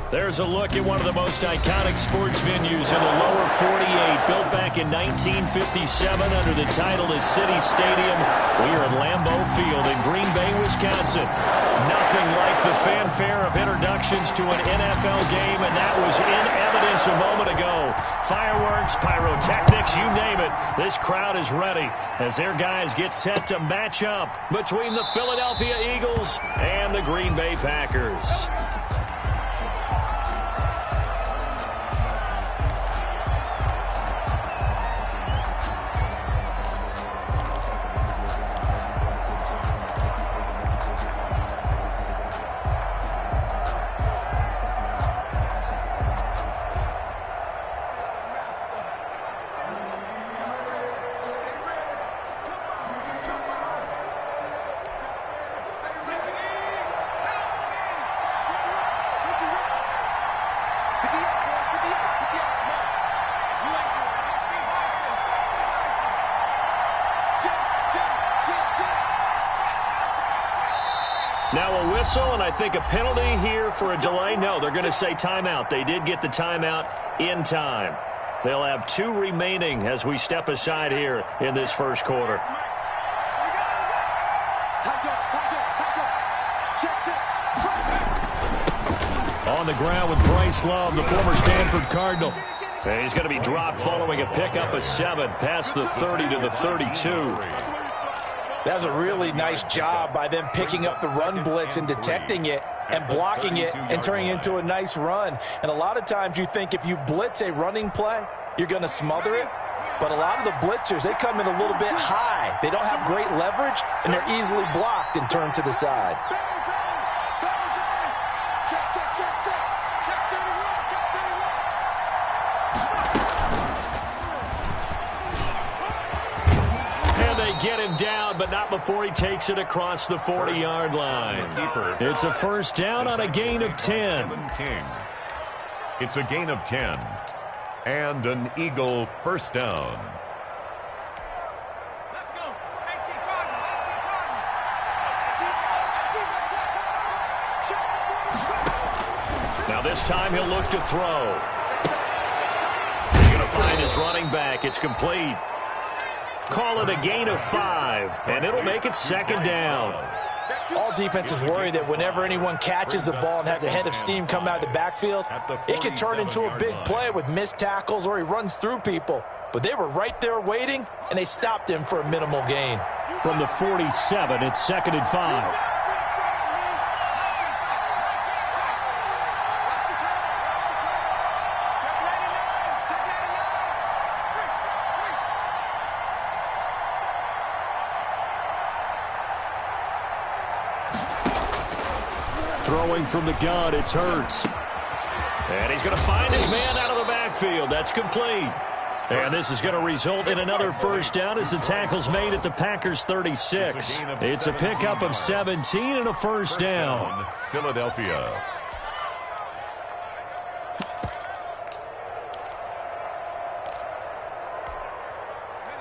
There's a look at one of the most iconic sports venues in the lower 48, built back in 1957 under the title of City Stadium. We are at Lambeau Field in Green Bay, Wisconsin. Nothing like the fanfare of introductions to an NFL game, and that was in evidence a moment ago. Fireworks, pyrotechnics, you name it. This crowd is ready as their guys get set to match up between the Philadelphia Eagles and the Green Bay Packers. Now a whistle, and I think a penalty here for a delay. No, they're going to say timeout. They did get the timeout in time. They'll have 2 remaining as we step aside here in this first quarter. On the ground with Bryce Love, the former Stanford Cardinal. And he's going to be dropped following a pickup of 7 past the 30 to the 32. That's a really nice job by them picking up the run blitz and detecting it and blocking it and turning it into a nice run. And a lot of times you think if you blitz a running play, you're going to smother it. But a lot of the blitzers, they come in a little bit high. They don't have great leverage, and they're easily blocked and turned to the side. Get him down, but not before he takes it across the 40-yard line. It's a first down on a gain of 10. It's a gain of 10 and an Eagle first down. Let's go. 18 Cardinal. Now this time he'll look to throw. He's going to find his running back. It's complete. Call it a gain of 5, and it'll make it second down. All defenses worry that whenever anyone catches the ball and has a head of steam come out of the backfield, it can turn into a big play with missed tackles or he runs through people. But they were right there waiting, and they stopped him for a minimal gain. From the 47, it's second and 5. Throwing from the gun, it's Hurts. And he's going to find his man out of the backfield. That's complete. And this is going to result in another first down as the tackle's made at the Packers' 36. It's a pickup of 17 and a first down. Philadelphia.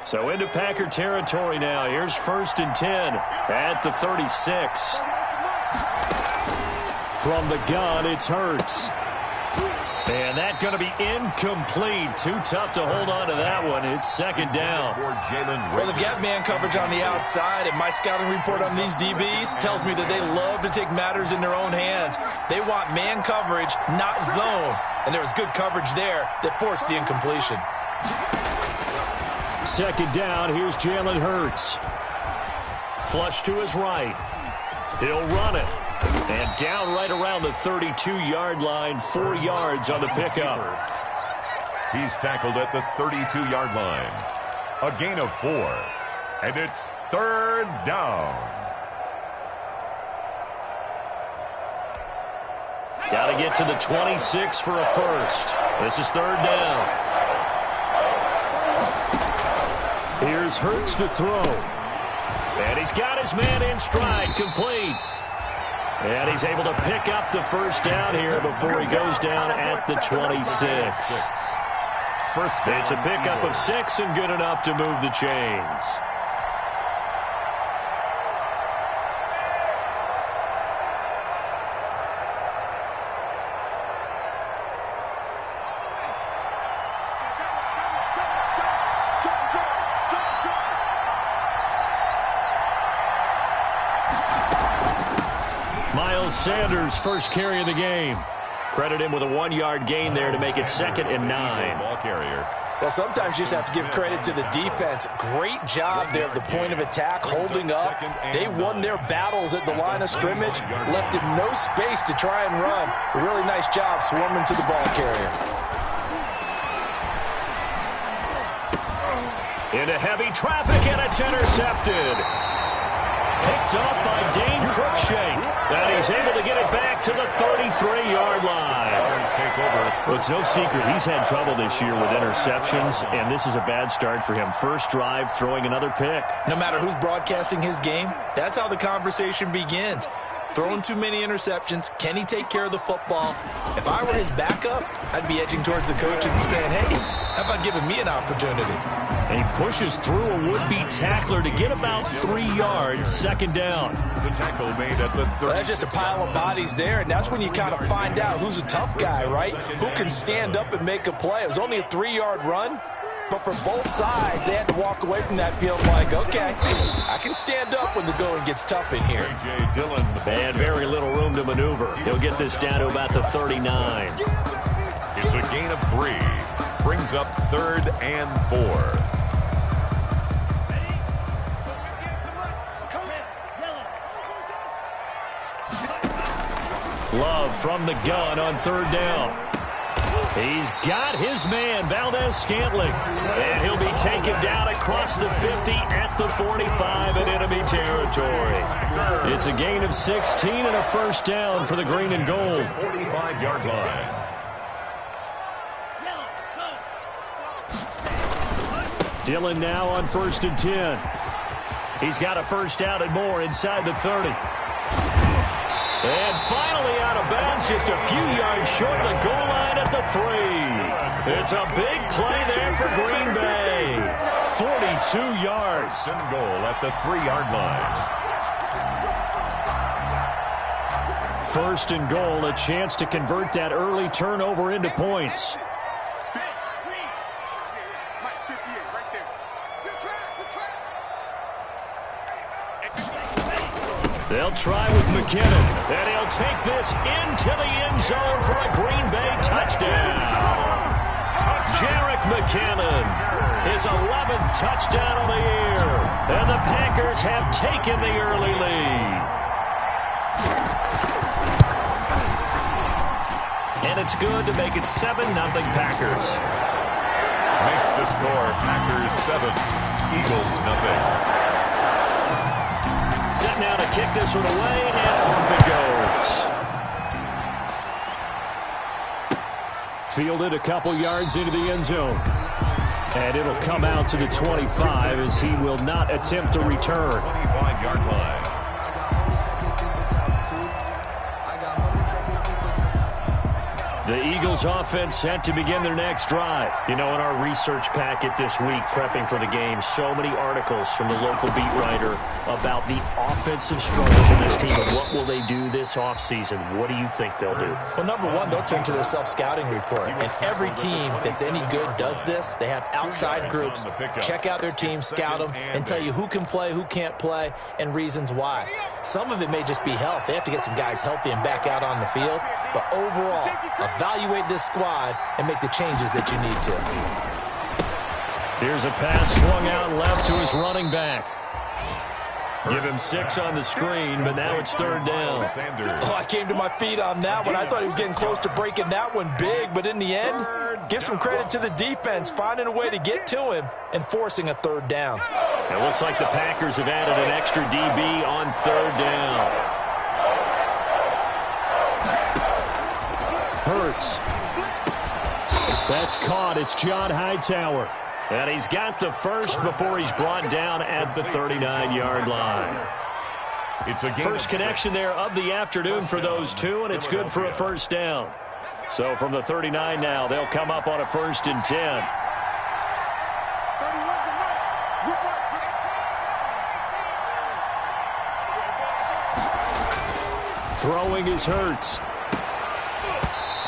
So into Packer territory now. Here's first and 10 at the 36. From the gun, it's Hurts. And that's going to be incomplete. Too tough to hold on to that one. It's second down. Well, they've got man coverage on the outside, and my scouting report on these DBs tells me that they love to take matters in their own hands. They want man coverage, not zone. And there was good coverage there that forced the incompletion. Second down, here's Jalen Hurts. Flush to his right. He'll run it. And down right around the 32-yard line, 4 yards on the pickup. He's tackled at the 32-yard line. A gain of 4. And it's third down. Got to get to the 26 for a first. This is third down. Here's Hurts to throw. And he's got his man in stride, complete. And he's able to pick up the first down here before he goes down at the 26. It's a pickup of 6 and good enough to move the chains. Miles Sanders, first carry of the game. Credit him with a 1-yard gain there to make it 2nd and 9. Ball carrier. Well, sometimes you just have to give credit to the defense. Great job there at the point of attack, holding up. They won their battles at the line of scrimmage, left him no space to try and run. A really nice job swarming to the ball carrier. Into heavy traffic, and it's intercepted. Picked up by Dane Cruikshank. And he's able to get it back to the 33-yard line. Well, it's no secret he's had trouble this year with interceptions, and this is a bad start for him. First drive, throwing another pick. No matter who's broadcasting his game, that's how the conversation begins. Throwing too many interceptions. Can he take care of the football? If I were his backup, I'd be edging towards the coaches and saying, hey, how about giving me an opportunity? And he pushes through a would-be tackler to get about 3 yards, 2nd down. The tackle made at the 30. Well, that's just a pile of bodies there, and that's when you kind of find out who's a tough guy, right? Who can stand up and make a play. It was only a 3-yard run, but for both sides, they had to walk away from that field like, okay, I can stand up when the going gets tough in here. And very little room to maneuver. He'll get this down to about the 39. It's a gain of 3. Brings up 3rd and 4. Love from the gun on 3rd down. He's got his man, Valdez-Scantling. And he'll be taken down across the 50 at the 45 in enemy territory. It's a gain of 16 and a first down for the green and gold. 45-yard line. Dillon now on 1st and 10. He's got a first down and more inside the 30. And finally out of bounds, just a few yards short of the goal line at the 3. It's a big play there for Green Bay. 42 yards. And goal at the 3-yard line. 1st and goal, a chance to convert that early turnover into points. They'll try with McKinnon, and he'll take this into the end zone for a Green Bay touchdown. Jerick McKinnon, his 11th touchdown of the year, and the Packers have taken the early lead. And it's good to make it 7-0 Packers. Makes the score Packers 7, Eagles nothing. Set now to kick this one away, and off it goes. Fielded a couple yards into the end zone. And it'll come out to the 25 as he will not attempt to return. 25-yard line. The Eagles offense set to begin their next drive. You know, in our research packet this week, prepping for the game, so many articles from the local beat writer about the offensive struggles of this team and what will they do this offseason. What do you think they'll do? Well, number one, they'll turn to their self-scouting report. And every team that's any good does this. They have outside groups. Check out their team, scout them, and tell you who can play, who can't play, and reasons why. Some of it may just be health. They have to get some guys healthy and back out on the field. But overall, evaluate this squad and make the changes that you need to. Here's a pass swung out left to his running back. Give him 6 on the screen, but now it's 3rd down. Oh, I came to my feet on that one. I thought he was getting close to breaking that one big, but in the end, give some credit to the defense, finding a way to get to him and forcing a 3rd down. It looks like the Packers have added an extra DB on 3rd down. Hurts. That's caught. It's John Hightower. And he's got the first before he's brought down at the 39-yard line. It's a first connection there of the afternoon for those two, and it's good for a first down. So from the 39 now, they'll come up on a 1st and 10. Throwing is Hurts.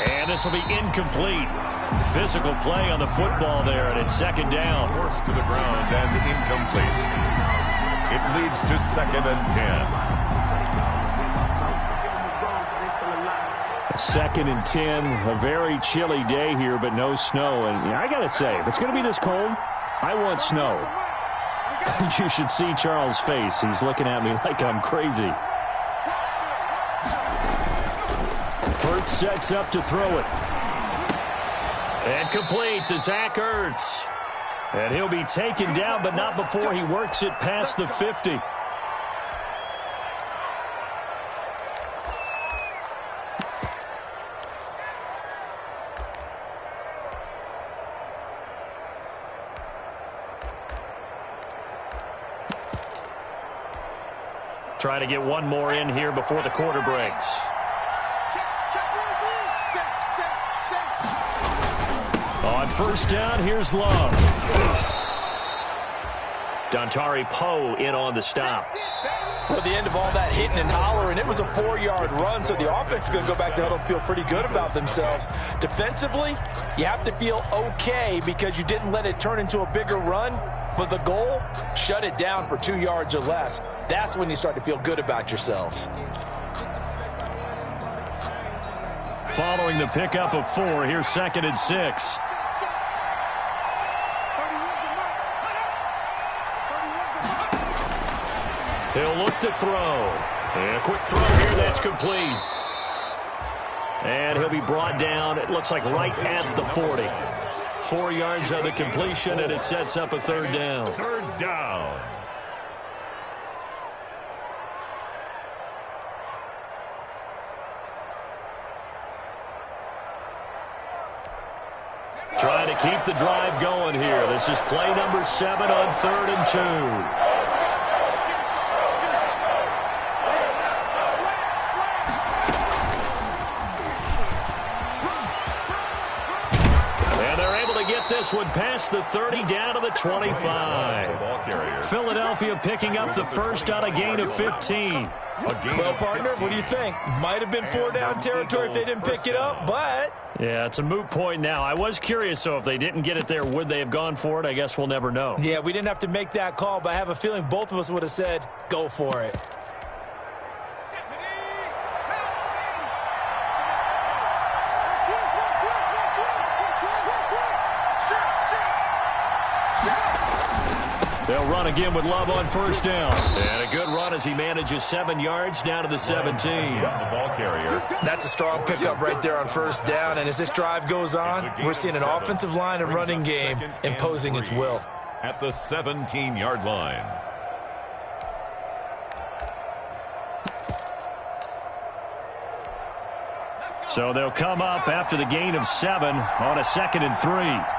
And this will be incomplete. Physical play on the football there, and it's 2nd down. Forced to the ground and incomplete. It leads to 2nd and 10. 2nd and 10, a very chilly day here, but no snow. And I got to say, if it's going to be this cold, I want snow. You should see Charles' face. He's looking at me like I'm crazy. Hurts sets up to throw it. And complete to Zach Ertz. And he'll be taken down, but not before he works it past the 50. Trying to get one more in here before the quarter breaks. On first down, here's Love. Dontari Poe in on the stop. Well, the end of all that hitting and hollering, it was a 4-yard run, so the offense is going to go back to huddle and feel pretty good about themselves. Defensively, you have to feel okay because you didn't let it turn into a bigger run, but the goal, shut it down for 2 yards or less. That's when you start to feel good about yourselves. Following the pickup of 4, here's 2nd and 6. He'll look to throw. And a quick throw here, that's complete. And he'll be brought down, it looks like right at the 40. 4 yards of the completion, and it sets up a 3rd down. 3rd down. Trying to keep the drive going here. This is play number 7 on 3rd and 2. This one past the 30 down to the 25. Philadelphia picking up the first on a gain of 15. Well, partner, what do you think? Might have been 4-down territory if they didn't pick it up, but... Yeah, it's a moot point now. I was curious, so if they didn't get it there, would they have gone for it? I guess we'll never know. Yeah, we didn't have to make that call, but I have a feeling both of us would have said, go for it. They'll run again with Love on first down. And a good run as he manages 7 yards down to the 17. The ball carrier. That's a strong pickup right there on first down. And as this drive goes on, we're seeing an offensive line and running game imposing its will. At the 17-yard line. So they'll come up after the gain of 7 on a 2nd and 3.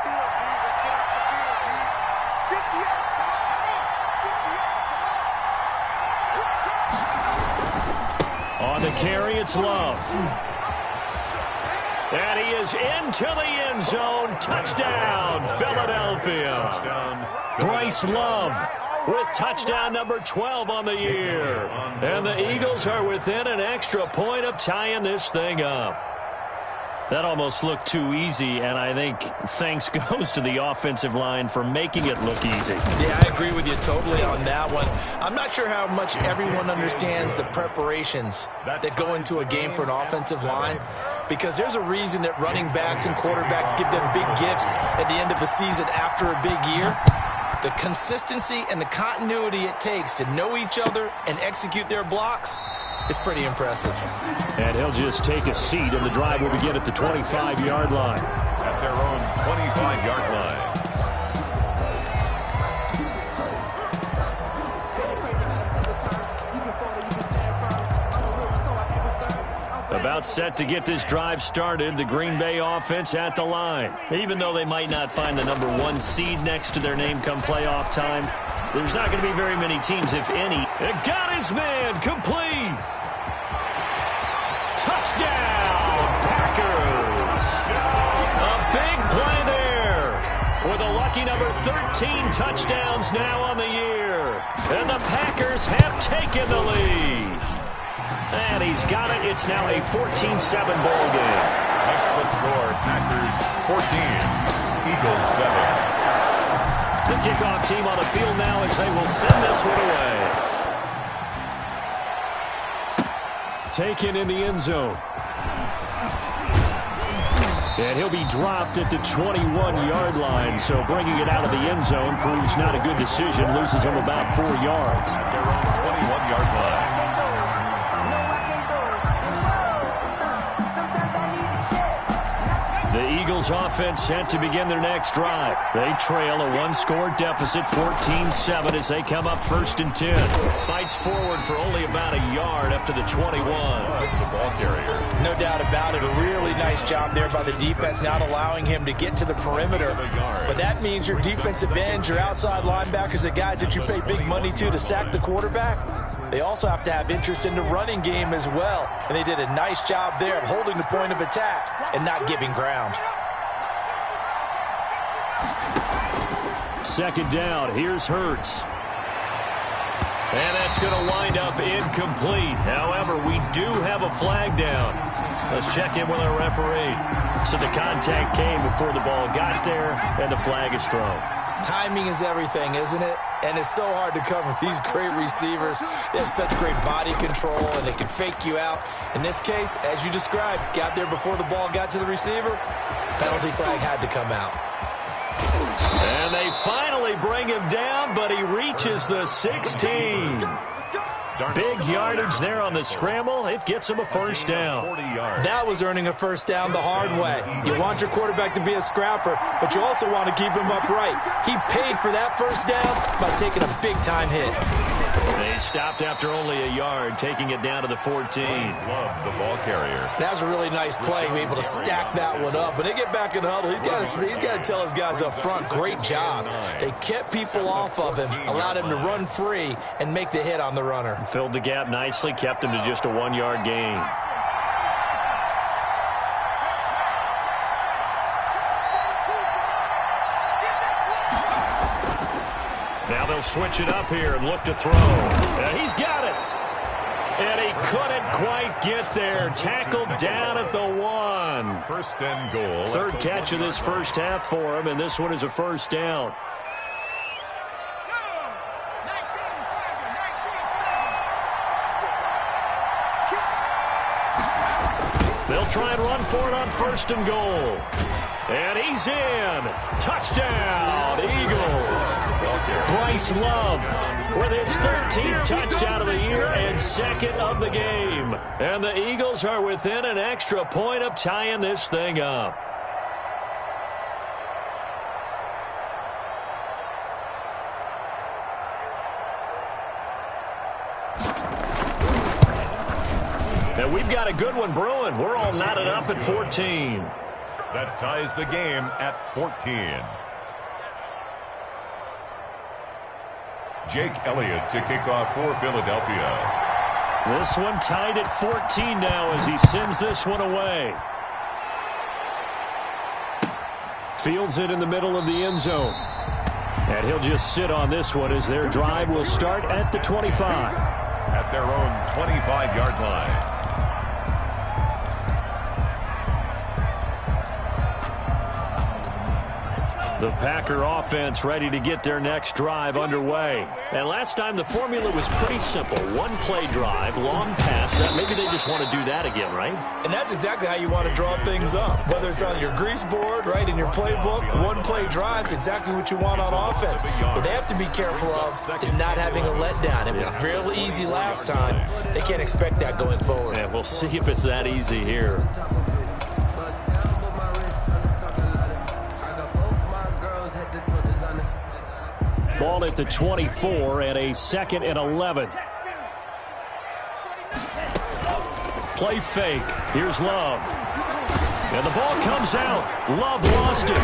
On the carry, it's Love. And he is into the end zone. Touchdown, Philadelphia. Bryce Love with touchdown number 12 on the year. And the Eagles are within an extra point of tying this thing up. That almost looked too easy, and I think thanks goes to the offensive line for making it look easy. Yeah, I agree with you totally on that one. I'm not sure how much everyone understands the preparations that go into a game for an offensive line, because there's a reason that running backs and quarterbacks give them big gifts at the end of the season after a big year. The consistency and the continuity it takes to know each other and execute their blocks is pretty impressive. And he'll just take a seat, and the drive will begin at the 25-yard line. At their own 25-yard line. About set to get this drive started, the Green Bay offense at the line. Even though they might not find the number 1 seed next to their name come playoff time, there's not going to be very many teams, if any. And got his man complete. Touchdown, Packers. A big play there with a lucky number 13 touchdowns now on the year. And the Packers have taken the lead. And he's got it. It's now a 14-7 ball game. Makes the score Packers 14, Eagles 7. The kickoff team on the field now as they will send this one away. Taken in the end zone. And he'll be dropped at the 21-yard line. So bringing it out of the end zone proves not a good decision. Loses him about 4 yards. Their own 21-yard line. The Eagles offense set to begin their next drive. They trail a one-score deficit, 14-7, as they come up 1st and 10. Fights forward for only about a yard up to the 21. The ball carrier. No doubt about it. A really nice job there by the defense, not allowing him to get to the perimeter. But that means your defensive ends, your outside linebackers, the guys that you pay big money to sack the quarterback, they also have to have interest in the running game as well. And they did a nice job there of holding the point of attack and not giving ground. 2nd down. Here's Hurts. And that's going to wind up incomplete. However, we do have a flag down. Let's check in with our referee. So the contact came before the ball got there, and the flag is thrown. Timing is everything, isn't it? And it's so hard to cover these great receivers. They have such great body control, and they can fake you out. In this case, as you described, got there before the ball got to the receiver. Penalty flag had to come out. And they finally bring him down, but he reaches the 16. Big yardage there on the scramble. It gets him a 1st down. That was earning a 1st down the hard way. You want your quarterback to be a scrapper, but you also want to keep him upright. He paid for that 1st down by taking a big-time hit. They stopped after only a yard, taking it down to the 14. Love the ball carrier. That was a really nice play, able to stack that one up. When they get back in the huddle, he's got to tell his guys up front, great job. They kept people off of him, allowed him to run free and make the hit on the runner. Filled the gap nicely, kept him to just a 1-yard gain. Now they'll switch it up here and look to throw. And he's got it. And he couldn't quite get there. Tackled down at the 1. 1st and goal. 3rd catch of this 1st half for him, and this one is a 1st down. They'll try and run for it on 1st and goal. And he's in. Touchdown, Eagles. Bryce Love with his 13th touchdown of the year and 2nd of the game. And the Eagles are within an extra point of tying this thing up. And we've got a good one brewing. We're all knotted up at 14. That ties the game at 14. Jake Elliott to kick off for Philadelphia. This one tied at 14 now as he sends this one away. Fields it in the middle of the end zone. And he'll just sit on this one as their drive will start at the 25. At their own 25-yard line. The Packer offense ready to get their next drive underway. And last time the formula was pretty simple. 1-play drive, long pass. Maybe they just want to do that again, right? And that's exactly how you want to draw things up. Whether it's on your grease board, right, in your playbook, 1-play drive's exactly what you want on offense. What they have to be careful of is not having a letdown. It was real easy last time. They can't expect that going forward. Yeah, we'll see if it's that easy here. Ball at the 24 and a 2nd and 11. Play fake. Here's Love. And the ball comes out. Love lost it.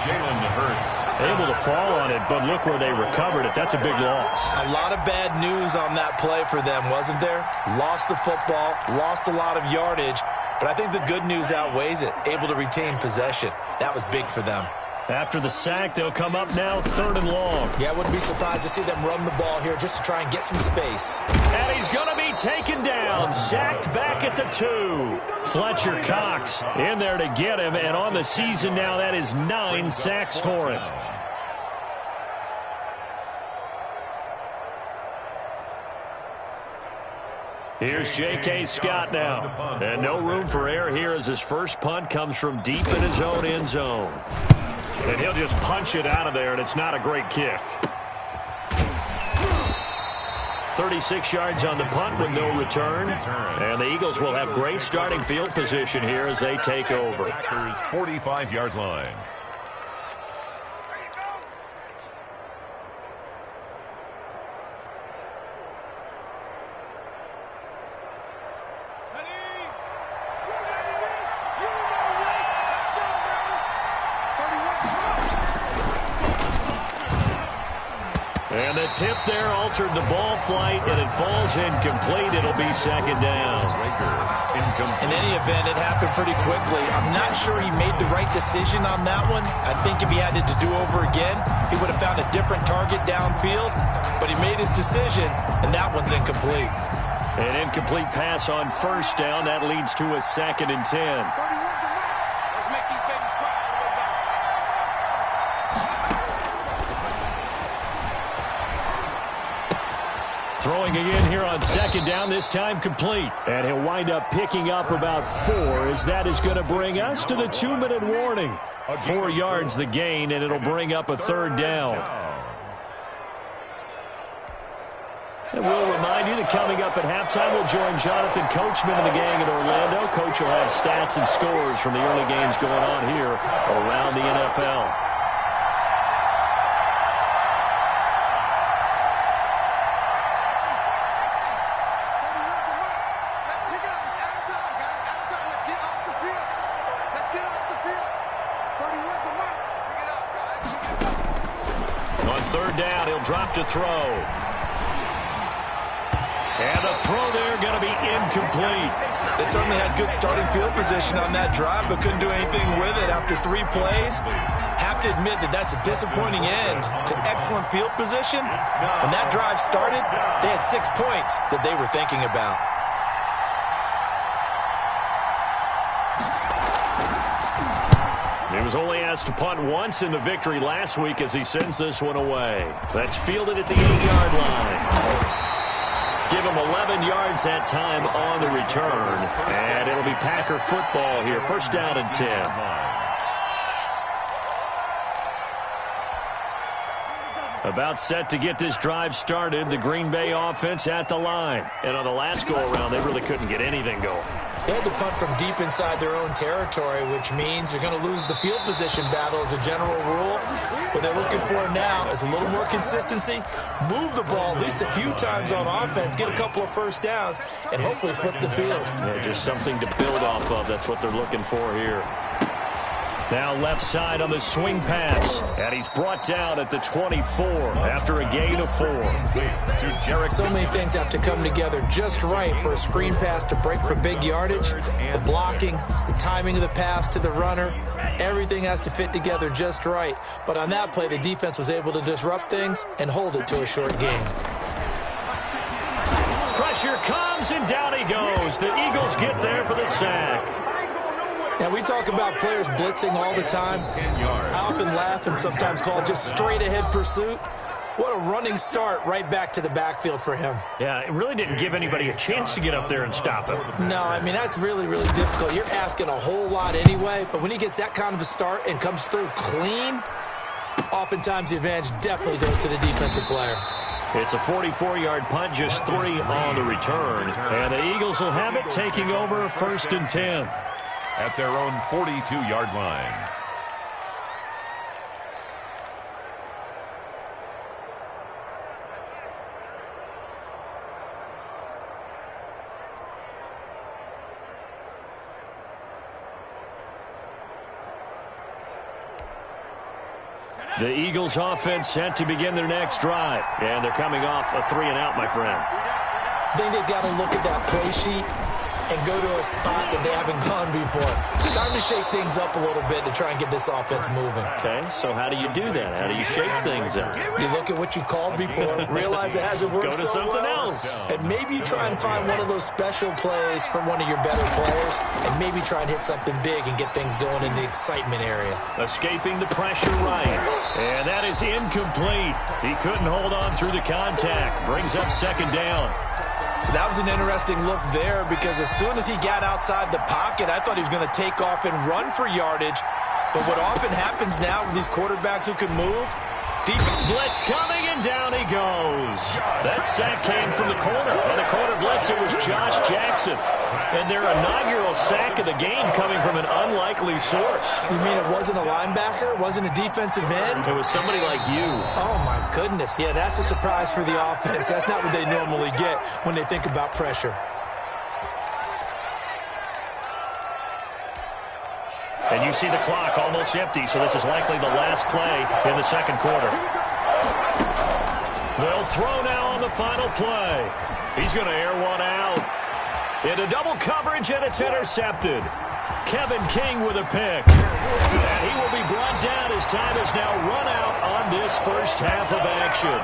Jalen Hurts. Able to fall on it, but look where they recovered it. That's a big loss. A lot of bad news on that play for them, wasn't there? Lost the football, lost a lot of yardage, but I think the good news outweighs it. Able to retain possession. That was big for them. After the sack, they'll come up now 3rd and long. Yeah, I wouldn't be surprised to see them run the ball here just to try and get some space. And he's going to be taken down, sacked back at the 2. Fletcher Cox in there to get him, and on the season now, that is 9 sacks for him. Here's J.K. Scott now. And no room for error here as his first punt comes from deep in his own end zone. And he'll just punch it out of there, and it's not a great kick. 36 yards on the punt with no return. And the Eagles will have great starting field position here as they take over. Packers 45-yard line. And the tip there altered the ball flight, and it falls incomplete. It'll be second down. In any event, it happened pretty quickly. I'm not sure he made the right decision on that one. I think if he had it to do over again, he would have found a different target downfield. But he made his decision, and that one's incomplete. An incomplete pass on first down. That leads to a 2nd and 10. Throwing again here on second down, this time complete. And he'll wind up picking up about 4, as that is going to bring us to the 2-minute warning. 4 yards the gain, and it'll bring up a 3rd down. And we'll remind you that coming up at halftime, we'll join Jonathan Coachman and the gang in Orlando. Coach will have stats and scores from the early games going on here around the NFL. Drop to throw. And the throw there going to be incomplete. They certainly had good starting field position on that drive, but couldn't do anything with it after 3 plays. Have to admit that that's a disappointing end to excellent field position. When that drive started, they had 6 points that they were thinking about. He was only asked to punt once in the victory last week as he sends this one away. That's fielded at the 8-yard line. Give him 11 yards that time on the return. And it'll be Packer football here. First down and 10. About set to get this drive started. The Green Bay offense at the line. And on the last go-around, they really couldn't get anything going. They had to punt from deep inside their own territory, which means you're going to lose the field position battle as a general rule. What they're looking for now is a little more consistency, move the ball at least a few times on offense, get a couple of first downs, and hopefully flip the field. Yeah, just something to build off of. That's what they're looking for here. Now left side on the swing pass. And he's brought down at the 24 after a gain of 4. So many things have to come together just right for a screen pass to break for big yardage. The blocking, the timing of the pass to the runner, everything has to fit together just right. But on that play, the defense was able to disrupt things and hold it to a short gain. Pressure comes, and down he goes. The Eagles get there for the sack. Now, we talk about players blitzing all the time. I often laugh and sometimes call it just straight-ahead pursuit. What a running start right back to the backfield for him. Yeah, it really didn't give anybody a chance to get up there and stop him. No, I mean, that's really, really difficult. You're asking a whole lot anyway, but when he gets that kind of a start and comes through clean, oftentimes the advantage definitely goes to the defensive player. It's a 44-yard punt, just 3 on the return. And the Eagles will have it, taking over 1st and 10. At their own 42-yard line. The Eagles offense set to begin their next drive. And they're coming off a 3-and-out, my friend. I think they've got to look at that play sheet and go to a spot that they haven't gone before. Time to shake things up a little bit to try and get this offense moving. Okay, so how do you do that? How do you shake things up? You look at what you called before, realize it hasn't worked so well. Go to something else. And maybe you try and find one of those special plays from one of your better players, and maybe try and hit something big and get things going in the excitement area. Escaping the pressure right. And that is incomplete. He couldn't hold on through the contact. Brings up 2nd down. That was an interesting look there because as soon as he got outside the pocket, I thought he was going to take off and run for yardage. But what often happens now with these quarterbacks who can move, blitz coming, and down he goes. That sack came from the corner. On the corner blitz, it was Josh Jackson. And their inaugural sack of the game coming from an unlikely source. You mean it wasn't a linebacker? It wasn't a defensive end? It was somebody like you. Oh, my goodness. Yeah, that's a surprise for the offense. That's not what they normally get when they think about pressure. And you see the clock almost empty, so this is likely the last play in the second quarter. They'll throw now on the final play. He's going to air one out. Into double coverage, and it's intercepted. Kevin King with a pick. And he will be brought down as time is now run out on this first half of action.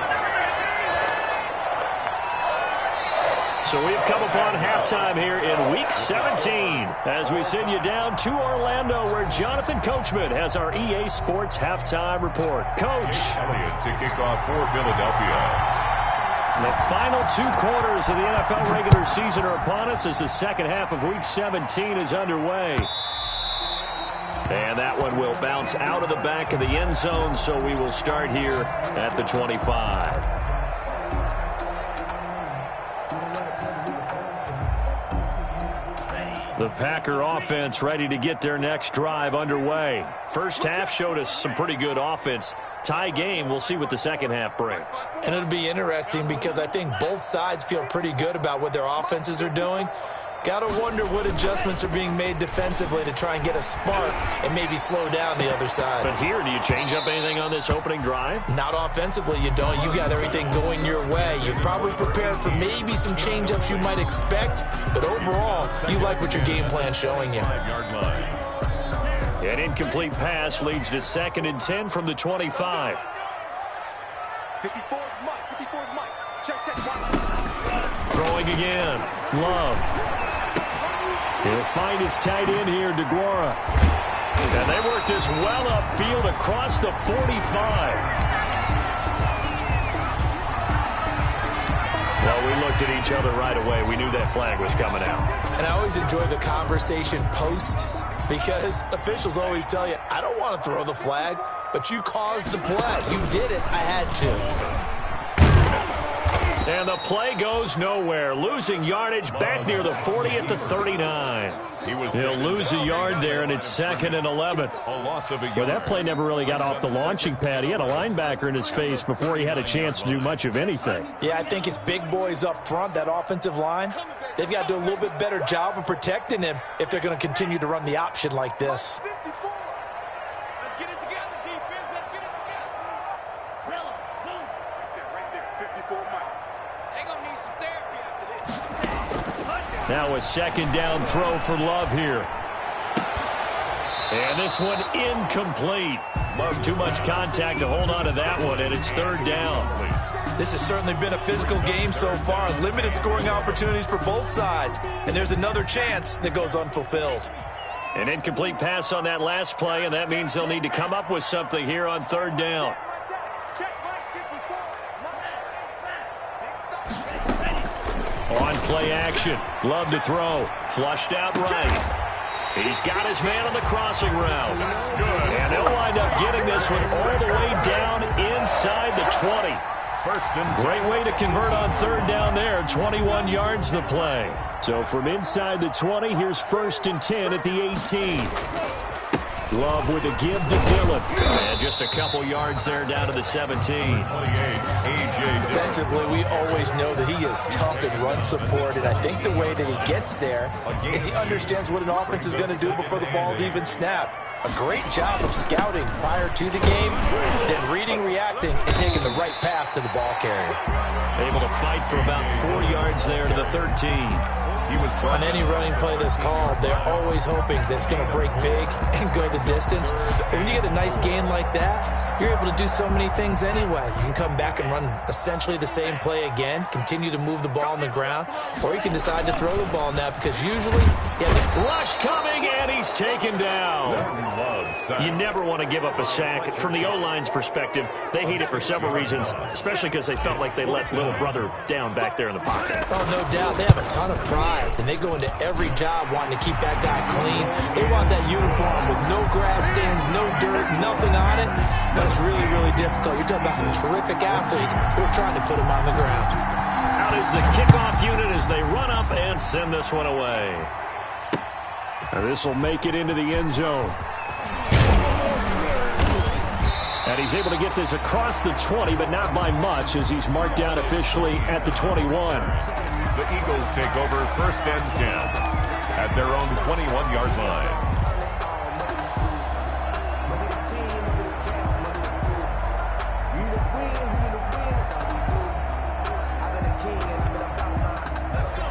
So we've come upon halftime here in Week 17 as we send you down to Orlando where Jonathan Coachman has our EA Sports Halftime Report. Coach. Elliott to kick off for Philadelphia. The final 2 quarters of the NFL regular season are upon us as the second half of Week 17 is underway. And that one will bounce out of the back of the end zone, so we will start here at the 25. The Packer offense ready to get their next drive underway. First half showed us some pretty good offense. Tie game, we'll see what the second half brings. And it'll be interesting because I think both sides feel pretty good about what their offenses are doing. Got to wonder what adjustments are being made defensively to try and get a spark and maybe slow down the other side. But here, do you change up anything on this opening drive? Not offensively, you don't. You got everything going your way. You've probably prepared for maybe some change-ups you might expect, but overall, you like what your game plan's showing you. 5-yard line. An incomplete pass leads to 2nd and 10 from the 25. 54 is Mike. 54 is Mike. Check. Throwing again. Love. He'll find his tight end here, DeGuara. And they work this well upfield across the 45. Well, we looked at each other right away. We knew that flag was coming out. And I always enjoy the conversation post because officials always tell you, I don't want to throw the flag, but you caused the play. You did it. I had to. And the play goes nowhere. Losing yardage back near the 40 at the 39. He'll lose a yard there, and it's 2nd and 11. Well, that play never really got off the launching pad. He had a linebacker in his face before he had a chance to do much of anything. Yeah, I think it's big boys up front, that offensive line. They've got to do a little bit better job of protecting him if they're going to continue to run the option like this. Let's get it together, defense. Let's get it together. Right there. 54 Mike. They're going to need some therapy after this. Now a 2nd down throw for Love here. And this one incomplete. Too much contact to hold on to that one, and it's 3rd down. This has certainly been a physical game so far. Limited scoring opportunities for both sides. And there's another chance that goes unfulfilled. An incomplete pass on that last play, and that means they'll need to come up with something here on 3rd down. On play action. Love to throw. Flushed out right. He's got his man on the crossing route. And they'll wind up getting this one all the way down inside the 20. Great way to convert on 3rd down there. 21 yards the play. So from inside the 20, here's 1st and 10 at the 18. Love with a give to Dillon. And just a couple yards there down to the 17. Defensively, we always know that he is tough in run support, and I think the way that he gets there is he understands what an offense is going to do before the ball's even snapped. A great job of scouting prior to the game, then reading, reacting, and taking the right path to the ball carrier. Able to fight for about 4 yards there to the 13. On any running play that's called, they're always hoping that it's going to break big and go the distance. But when you get a nice gain like that, you're able to do so many things anyway. You can come back and run essentially the same play again, continue to move the ball on the ground, or you can decide to throw the ball now because usually you have rush coming in. And he's taken down. You never want to give up a sack. From the O-line's perspective, they hate it for several reasons, especially because they felt like they let little brother down back there in the pocket. Oh, no doubt. They have a ton of pride, and they go into every job wanting to keep that guy clean. They want that uniform with no grass stains, no dirt, nothing on it. But it's really, really difficult. You're talking about some terrific athletes who are trying to put him on the ground. Out is the kickoff unit as they run up and send this one away. This will make it into the end zone. And he's able to get this across the 20, but not by much, as he's marked down officially at the 21. The Eagles take over 1st and 10 at their own 21-yard line.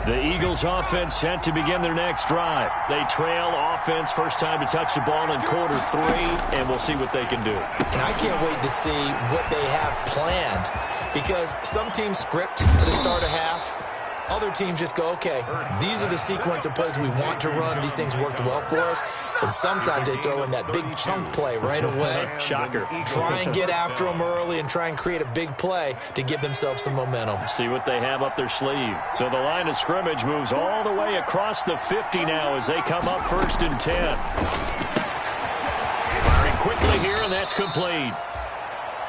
The Eagles offense set to begin their next drive. They trail offense, first time to touch the ball in quarter 3, and we'll see what they can do. And I can't wait to see what they have planned, because some teams script to start a half. Other teams just go, okay, these are the sequence of plays we want to run. These things worked well for us. And sometimes they throw in that big chunk play right away. Shocker. Try and get after them early and try and create a big play to give themselves some momentum. See what they have up their sleeve. So the line of scrimmage moves all the way across the 50 now as they come up 1st and 10. Firing quickly here, and that's complete.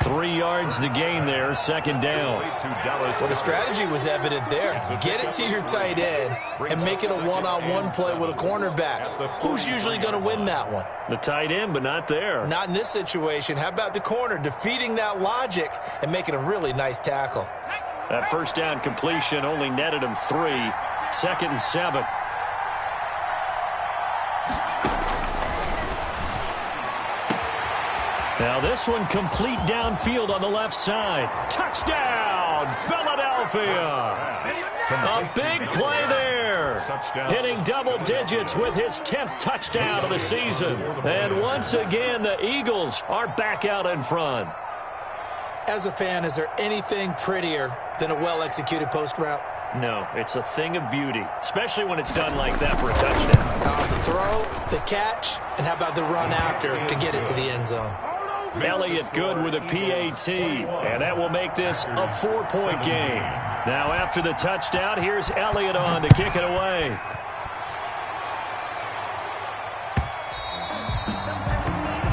3 yards the gain there, 2nd down. Well, the strategy was evident there. Get it to your tight end and make it a one-on-one play with a cornerback. Who's usually going to win that one? The tight end, but not there. Not in this situation. How about the corner defeating that logic and making a really nice tackle? That 1st down completion only netted him 3. 2nd and 7. Now this one complete downfield on the left side. Touchdown, Philadelphia. A big play there. Hitting double digits with his 10th touchdown of the season. And once again, the Eagles are back out in front. As a fan, is there anything prettier than a well-executed post route? No, it's a thing of beauty, especially when it's done like that for a touchdown. The throw, the catch, and how about the run after to get it to the end zone? Elliott good with a PAT, and that will make this a 4-point game. Now after the touchdown, here's Elliott on to kick it away.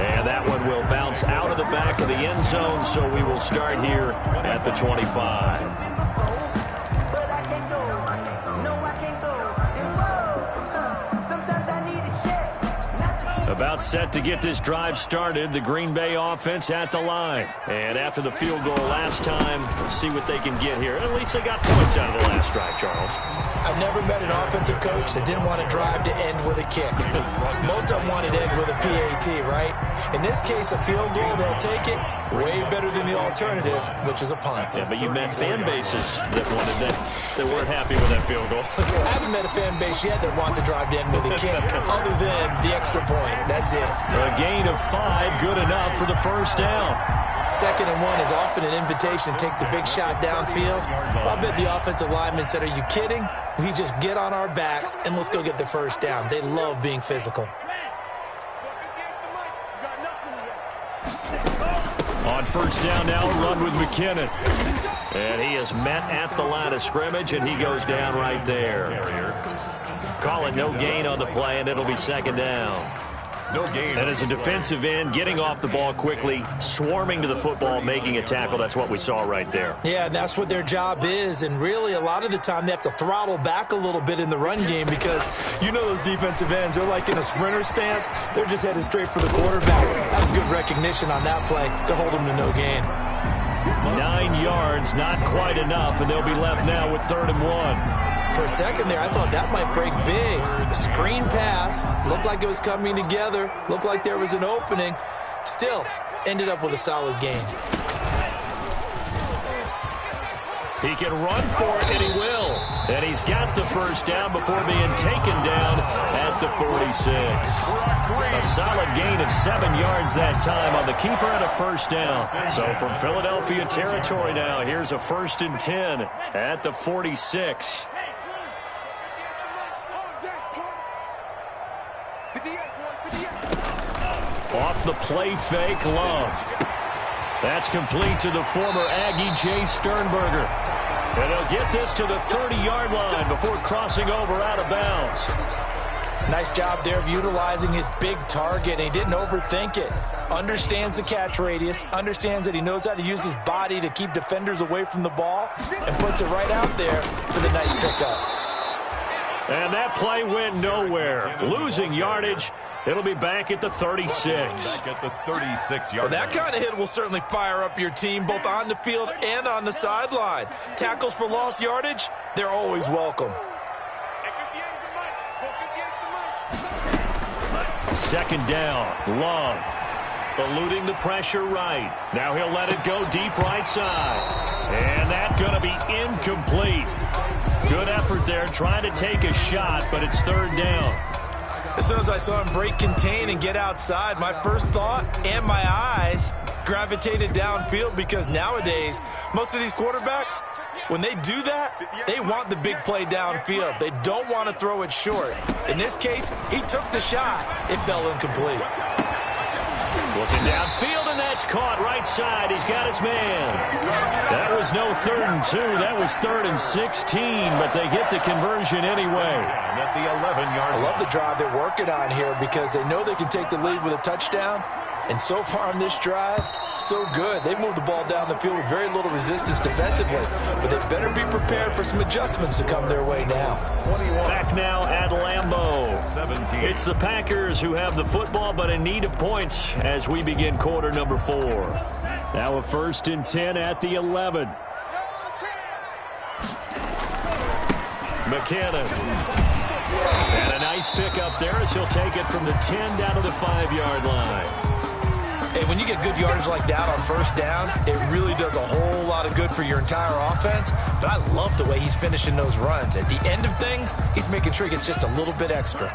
And that one will bounce out of the back of the end zone, so we will start here at the 25. About set to get this drive started. The Green Bay offense at the line. And after the field goal last time, see what they can get here. At least they got points out of the last drive, Charles. I've never met an offensive coach that didn't want to drive to end with a kick. Most of them wanted to end with a PAT, right? In this case, a field goal, they'll take it. Way better than the alternative, which is a punt. Yeah, but you met fan bases that wanted that, that weren't happy with that field goal. I haven't met a fan base yet that wants to drive to end with a kick, other than the extra point. That's it. A gain of 5, good enough for the 1st down. 2nd and 1 is often an invitation to take the big shot downfield. I bet the offensive lineman said, are you kidding? We just get on our backs and let's go get the 1st down. They love being physical. On 1st down now, a run with McKinnon. And he is met at the line of scrimmage, and he goes down right there. Call it no gain on the play, and it'll be 2nd down. No gain. And as a defensive end, getting off the ball quickly, swarming to the football, making a tackle, that's what we saw right there. Yeah, that's what their job is, and really a lot of the time they have to throttle back a little bit in the run game because you know those defensive ends, they're like in a sprinter stance. They're just headed straight for the quarterback. That was good recognition on that play to hold them to no gain. 9 yards, not quite enough, and they'll be left now with 3rd and 1. For a second there, I thought that might break big. Screen pass, looked like it was coming together, looked like there was an opening. Still, ended up with a solid game. He can run for it, and he will. And he's got the 1st down before being taken down at the 46. A solid gain of 7 yards that time on the keeper and a 1st down. So from Philadelphia territory now, here's a 1st and 10 at the 46. Off the play fake, Love. That's complete to the former Aggie, Jay Sternberger. And he'll get this to the 30-yard line before crossing over out of bounds. Nice job there of utilizing his big target. He didn't overthink it. Understands the catch radius, understands that he knows how to use his body to keep defenders away from the ball, and puts it right out there for the nice pickup. And that play went nowhere. Losing yardage. It'll be back at the 36. Back at the 36-yard line. That kind of hit will certainly fire up your team both on the field and on the sideline. Tackles for lost yardage, they're always welcome. Second down, Love. Eluding the pressure right. Now he'll let it go deep right side. And that's going to be incomplete. Good effort there trying to take a shot, but it's third down. As soon as I saw him break contain and get outside, my first thought and my eyes gravitated downfield, because nowadays, most of these quarterbacks, when they do that, they want the big play downfield. They don't want to throw it short. In this case, he took the shot. It fell incomplete. Looking downfield, and that's caught right side. He's got his man. That was no 3rd and 2. That was 3rd and 16, but they get the conversion anyway. At the 11-yard line. I love the drive they're working on here, because they know they can take the lead with a touchdown. And so far on this drive, so good. They moved the ball down the field with very little resistance defensively, but they better be prepared for some adjustments to come their way now. Back now at Lambeau. 17. It's the Packers who have the football, but in need of points as we begin quarter number 4. Now a 1st and 10 at the 11. McKinnon. And a nice pick up there as he'll take it from the 10 down to the 5-yard line. Hey, when you get good yardage like that on first down, it really does a whole lot of good for your entire offense. But I love the way he's finishing those runs. At the end of things, he's making sure he gets just a little bit extra.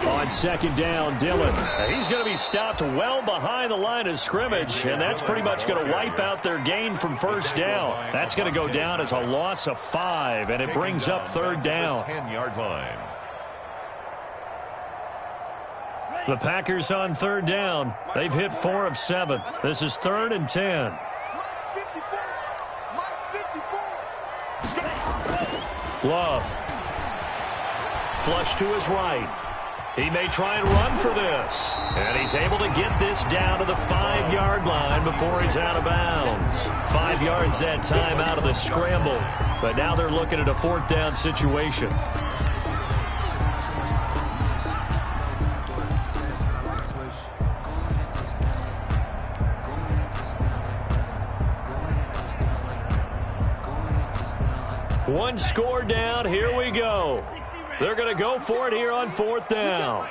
On second down, Dillon. He's going to be stopped well behind the line of scrimmage, and that's pretty much going to wipe out their gain from first down. That's going to go down as a loss of 5, and it brings up third down. 10-yard line. The Packers on third down. They've hit 4 of 7. This is 3rd and 10. Love. Flush to his right. He may try and run for this. And he's able to get this down to the 5-yard line before he's out of bounds. 5 yards that time out of the scramble. But now they're looking at a 4th down situation. One score down. Here we go. They're going to go for it here on 4th down.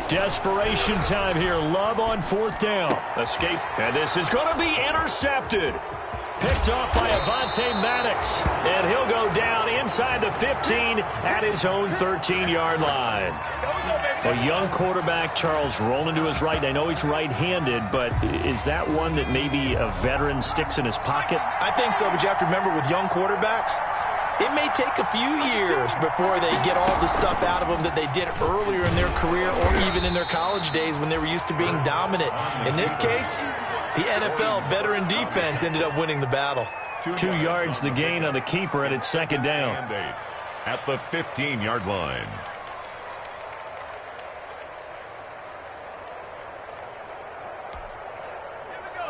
Desperation time here. Love on 4th down. Escape. And this is going to be intercepted. Picked off by Avonte Maddox. And he'll go down inside the 15 at his own 13-yard line. A young quarterback, Charles, rolling to his right. I know he's right-handed, but is that one that maybe a veteran sticks in his pocket? I think so, but you have to remember with young quarterbacks, it may take a few years before they get all the stuff out of them that they did earlier in their career or even in their college days when they were used to being dominant. In this case, the NFL veteran defense ended up winning the battle. 2 yards the gain on the keeper, and it's second down. At the 15-yard line.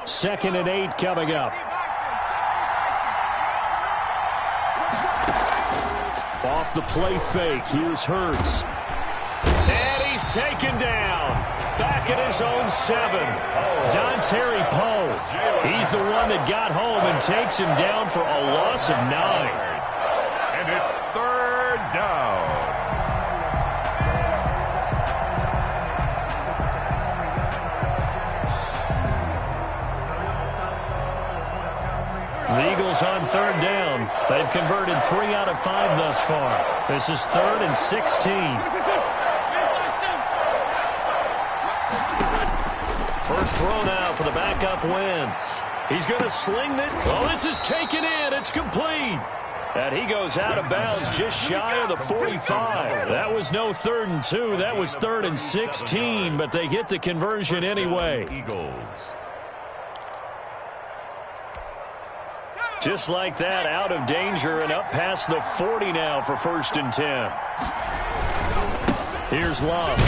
Second and 8 coming up. Off the play fake. Here's Hurts. And he's taken down. Back at his own 7. Dontari Poe. He's the one that got home and takes him down for a loss of 9. And it's third down. The Eagles Eagles on third down. They've converted 3 out of 5 thus far. This is 3rd and 16. First throw now for the backup Wentz. He's going to sling it. Oh, this is taken in. It's complete. And he goes out of bounds just shy of the 45. That was no 3rd and 2. That was 3rd and 16, but they get the conversion anyway. Eagles. Just like that, out of danger and up past the 40 now for 1st and 10. Here's Love.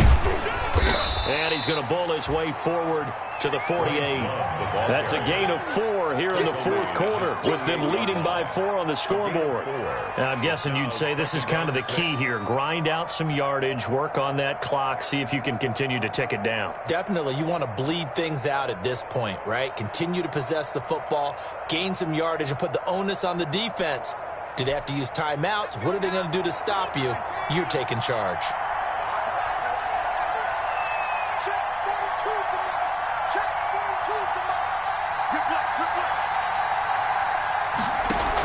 And he's going to bull his way forward to the 48. That's a gain of 4 here in the 4th quarter, with them leading by 4 on the scoreboard. Now, I'm guessing you'd say this is kind of the key here. Grind out some yardage, work on that clock, see if you can continue to tick it down. Definitely, you want to bleed things out at this point, right? Continue to possess the football, gain some yardage, and put the onus on the defense. Do they have to use timeouts? What are they going to do to stop you? You're taking charge.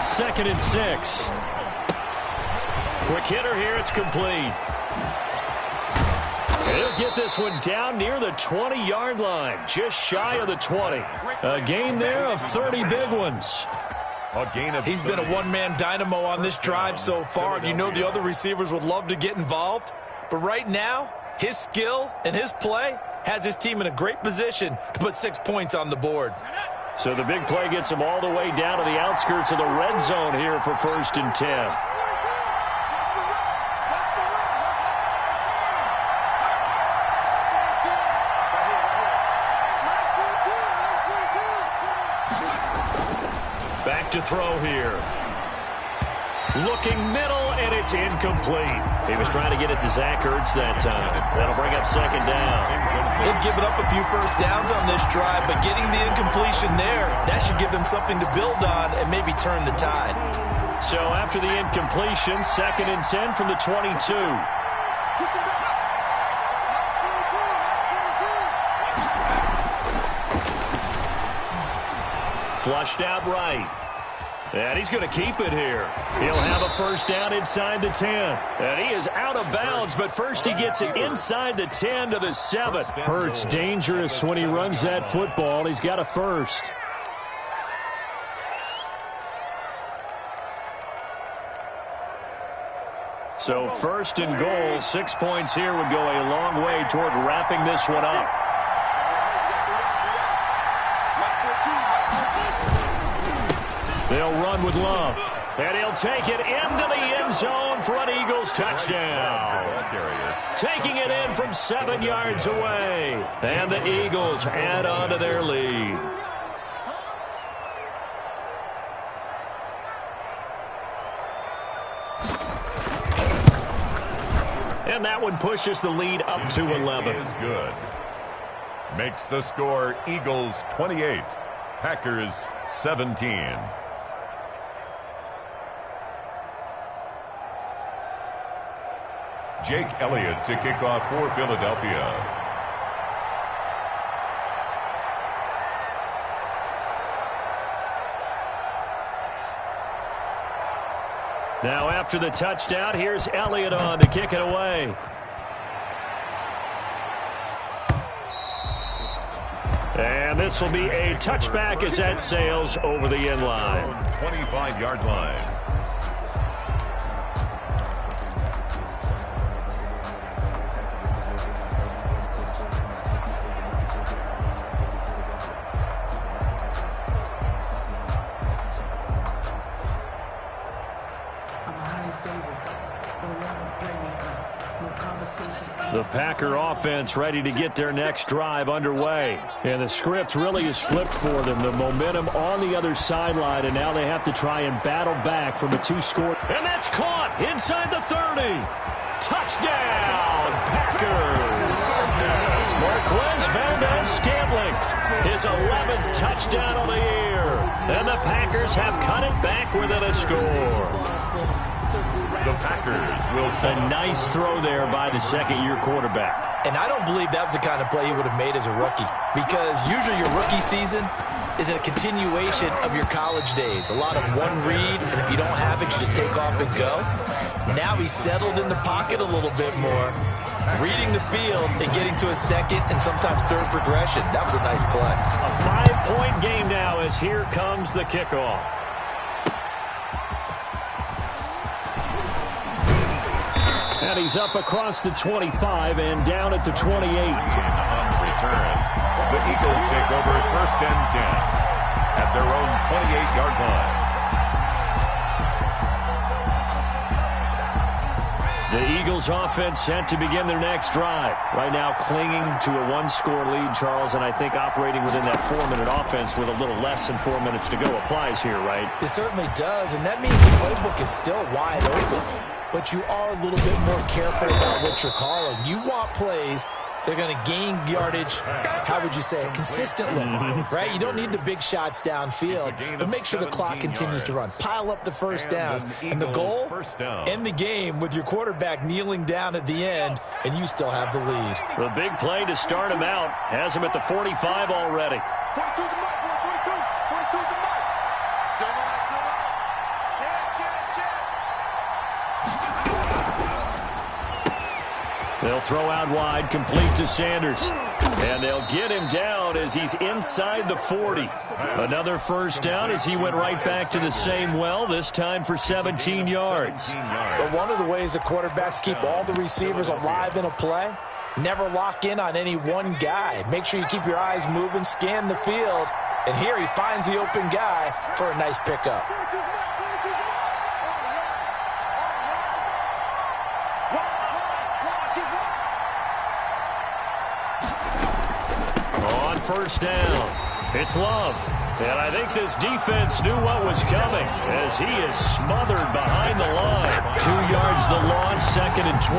Second and 6. Quick hitter here. It's complete. He'll get this one down near the 20-yard line, just shy of the 20. A gain there of 30 big ones. He's been a one-man dynamo on this drive so far, and you know the other receivers would love to get involved. But right now, his skill and his play has his team in a great position to put 6 points on the board. So the big play gets him all the way down to the outskirts of the red zone here for 1st and 10. Back to throw here. Looking middle, and it's incomplete. He was trying to get it to Zach Ertz that time. That'll bring up 2nd down. They've given up a few first downs on this drive, but getting the incompletion there, that should give them something to build on and maybe turn the tide. So after the incompletion, 2nd and 10 from the 22. Flushed out right. And he's going to keep it here. He'll have a first down inside the 10. And he is out of bounds, but first he gets it inside the 10 to the 7. Hurts dangerous when he runs that football. He's got a first. So 1st and goal, 6 points here would go a long way toward wrapping this one up. They'll run with Love. And he'll take it into the end zone for an Eagles touchdown. Taking it in from 7 yards away. And the Eagles add on to their lead. And that one pushes the lead up to 11. Is good. Makes the score Eagles 28, Packers 17. Jake Elliott to kick off for Philadelphia. Now after the touchdown, here's Elliott on to kick it away. And this will be a touchback as that sails over the end line. 25-yard line. The Packer offense ready to get their next drive underway. And the script really is flipped for them. The momentum on the other sideline, and now they have to try and battle back from a 2-score. And that's caught inside the 30. Touchdown, Packers. Marquez Valdez-Scantling, his 11th touchdown of the year. And the Packers have cut it back within a score. The Packers will send a nice throw there by the second-year quarterback. And I don't believe that was the kind of play he would have made as a rookie, because usually your rookie season is a continuation of your college days. A lot of one read, and if you don't have it, you just take off and go. Now he's settled in the pocket a little bit more, reading the field and getting to a second and sometimes third progression. That was a nice play. A 5-point game now as here comes the kickoff. And he's up across the 25 and down at the 28. On the return, the Eagles take over 1st and 10 at their own 28-yard line. The Eagles offense set to begin their next drive. Right now clinging to a one-score lead, Charles, and I think operating within that 4-minute offense with a little less than 4 minutes to go applies here, right? It certainly does, and that means the playbook is still wide open. But you are a little bit more careful about what you're calling. You want plays that are going to gain yardage, how would you say it, consistently, right? You don't need the big shots downfield, but make sure the clock continues to run. Pile up the first downs. And the goal, end the game with your quarterback kneeling down at the end, and you still have the lead. The big play to start him out has him at the 45 already. 42 the mark, 42 the mark. Silver, silver. Check. They'll throw out wide, complete to Sanders. And they'll get him down as he's inside the 40. Another first down as he went right back to the same well, this time for 17 yards. But one of the ways the quarterbacks keep all the receivers alive in a play, never lock in on any one guy. Make sure you keep your eyes moving, scan the field. And here he finds the open guy for a nice pickup. On first down, it's Love. And I think this defense knew what was coming as he is smothered behind the line. 2 yards the loss, 2nd and 12.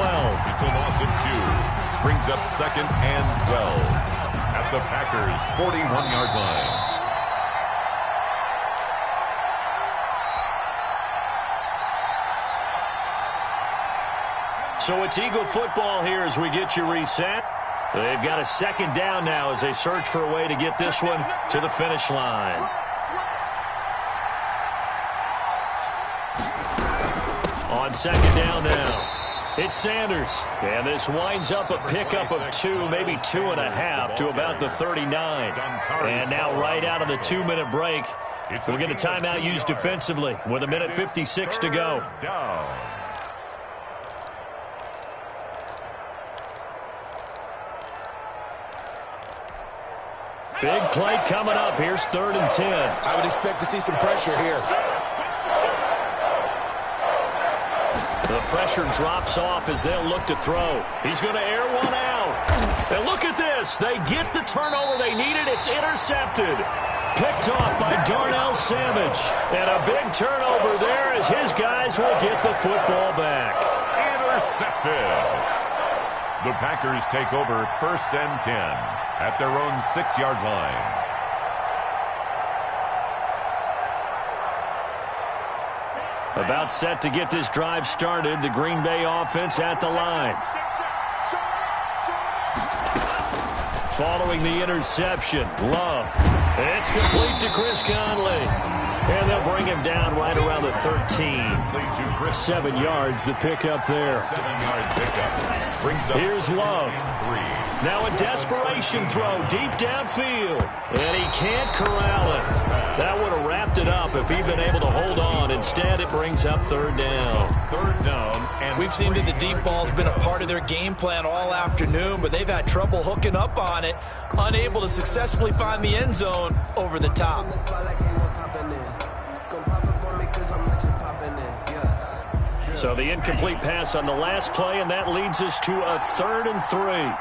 It's a loss of 2. Brings up 2nd and 12 at the Packers' 41-yard line. So it's Eagle football here as we get you reset. They've got a 2nd down now as they search for a way to get this one to the finish line. On 2nd down now, it's Sanders. And this winds up a pickup of 2, maybe 2.5 to about the 39. And now right out of the 2-minute break, we'll get a timeout used defensively with 1:56 to go. Big play coming up. Here's 3rd and 10. I would expect to see some pressure here. The pressure drops off as they'll look to throw. He's going to air one out. And look at this. They get the turnover they needed. It's intercepted. Picked off by Darnell Savage. And a big turnover there as his guys will get the football back. Intercepted. The Packers take over 1st and 10 at their own 6-yard line. About set to get this drive started. The Green Bay offense at the line. Following the interception, Love. It's complete to Chris Conley. And they'll bring him down right around the 13. 7 yards, the pickup there. 7-yard pickup. Brings up Here's Love. 3. Now a desperation throw deep downfield. And he can't corral it. That would have wrapped it up if he'd been able to hold on. Instead, it brings up 3rd down. 3rd down. And we've seen that the deep ball's been a part of their game plan all afternoon, but they've had trouble hooking up on it, unable to successfully find the end zone over the top. So the incomplete pass on the last play, and that leads us to a 3rd and 3.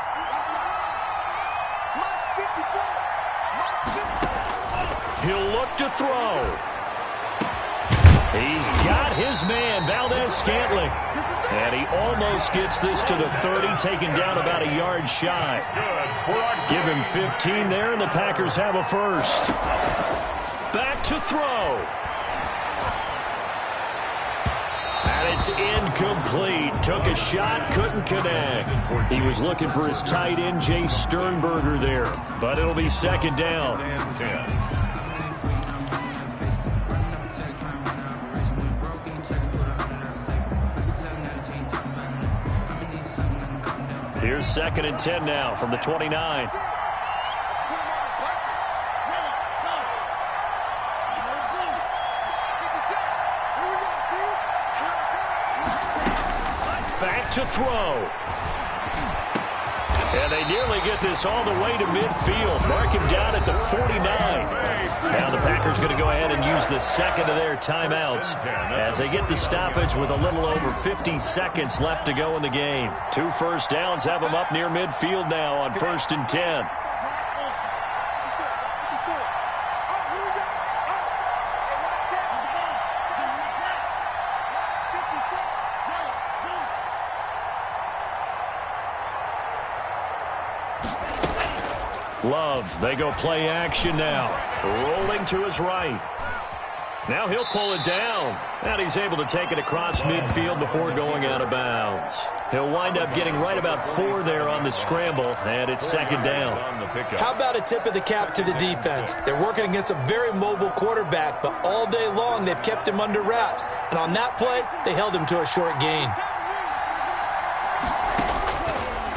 He'll look to throw. He's got his man, Valdez-Scantling. And he almost gets this to the 30, taken down about a yard shy. Give him 15 there, and the Packers have a first. Back to throw. And it's incomplete. Took a shot, couldn't connect. He was looking for his tight end, Jay Sternberger there. But it'll be 2nd down. Bears 2nd and 10 now from the 29. Back to throw. And they nearly get this all the way to midfield. Mark him down at the 49. Now the Packers going to go ahead and use the second of their timeouts as they get the stoppage with a little over 50 seconds left to go in the game. 2 first downs have them up near midfield now on 1st and 10. Love, they go play action now. Rolling to his right. Now he'll pull it down. And he's able to take it across midfield before going out of bounds. He'll wind up getting right about 4 there on the scramble, and it's 2nd down. How about a tip of the cap to the defense? They're working against a very mobile quarterback, but all day long they've kept him under wraps. And on that play, they held him to a short gain.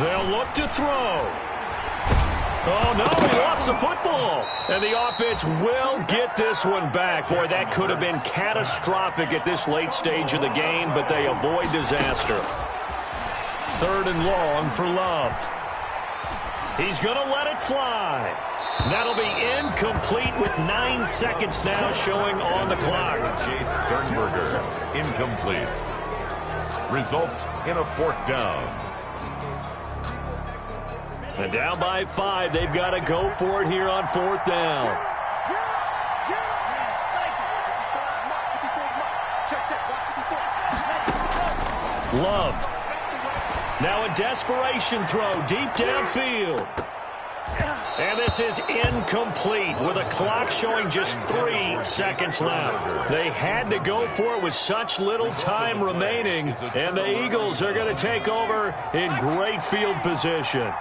They'll look to throw. Oh, no, he lost the football. And the offense will get this one back. Boy, that could have been catastrophic at this late stage of the game, but they avoid disaster. 3rd and long for Love. He's going to let it fly. That'll be incomplete with 9 seconds now showing on the clock. Chase Sternberger, incomplete. Results in a 4th down. And down by 5, they've got to go for it here on 4th down. Love. Now a desperation throw deep downfield. And this is incomplete with a clock showing just 3 seconds left. They had to go for it with such little time remaining. And the Eagles are going to take over in great field position.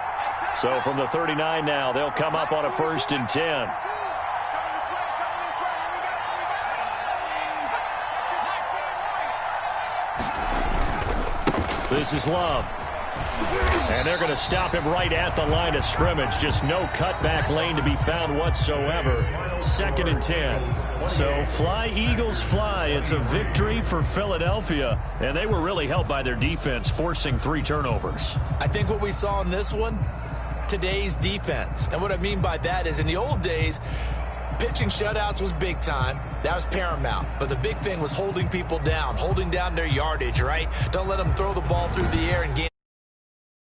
So from the 39 now, they'll come up on a 1st and 10. This is Love. And they're going to stop him right at the line of scrimmage. Just no cutback lane to be found whatsoever. 2nd and 10. So fly, Eagles, fly. It's a victory for Philadelphia. And they were really helped by their defense, forcing 3 turnovers. I think what we saw in this one, today's defense. And what I mean by that is in the old days, pitching shutouts was big time. That was paramount. But the big thing was holding people down, holding down their yardage, right? Don't let them throw the ball through the air and gain